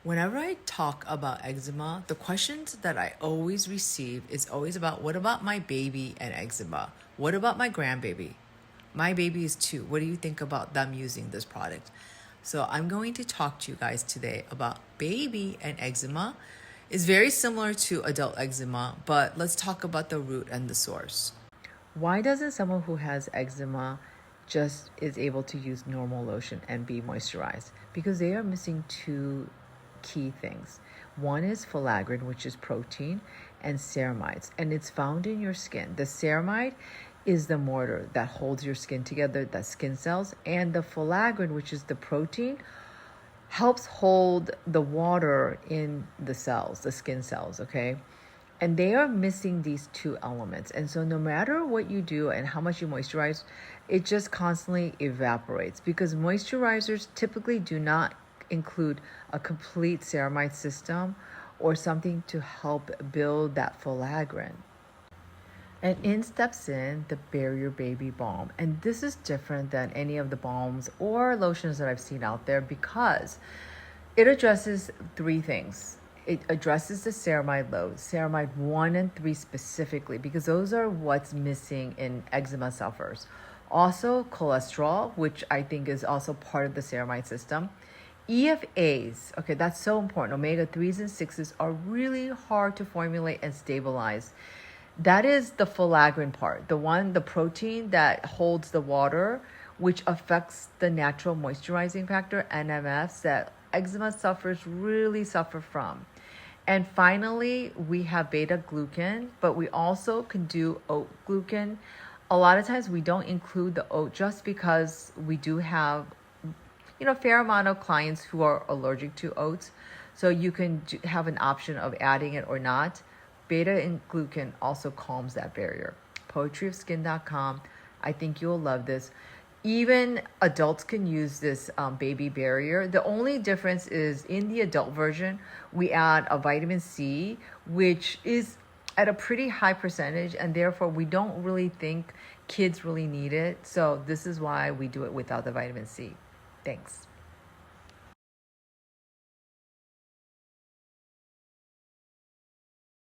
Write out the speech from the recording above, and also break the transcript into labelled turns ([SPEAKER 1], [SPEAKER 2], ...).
[SPEAKER 1] Whenever I talk about eczema, the questions that I always receive is always about what about my baby and eczema? What about my grandbaby? My baby is 2. What do you think about them using this product? So I'm going to talk to you guys today about baby and eczema. It's very similar to adult eczema, but let's talk about the root and the source. Why doesn't someone who has eczema just is able to use normal lotion and be moisturized? Because they are missing two key things. One is filaggrin, which is protein, and ceramides, and it's found in your skin. The ceramide is the mortar that holds your skin together, the skin cells, and the filaggrin, which is the protein, helps hold the water in the cells, the skin cells, okay? And they are missing these two elements. And so no matter what you do and how much you moisturize, it just constantly evaporates because moisturizers typically do not include a complete ceramide system or something to help build that filaggrin. And in steps in the Barrier Baby Balm. And this is different than any of the balms or lotions that I've seen out there because it addresses 3 things. It addresses the ceramide load, ceramide 1 and 3 specifically, because those are what's missing in eczema sufferers. Also, cholesterol, which I think is also part of the ceramide system. EFAs, okay, that's so important. Omega 3s and 6s are really hard to formulate and stabilize. That is the filaggrin part, the protein that holds the water, which affects the natural moisturizing factor, NMFs, that eczema sufferers really suffer from. And finally, we have beta glucan, but we also can do oat glucan. A lot of times we don't include the oat just because we do have a fair amount of clients who are allergic to oats. So you can have an option of adding it or not. Beta and glucan also calms that barrier. Poetryofskin.com. I think you'll love this. Even adults can use this baby barrier. The only difference is in the adult version, we add a vitamin C, which is at a pretty high percentage, and therefore we don't really think kids really need it. So this is why we do it without the vitamin C. Thanks.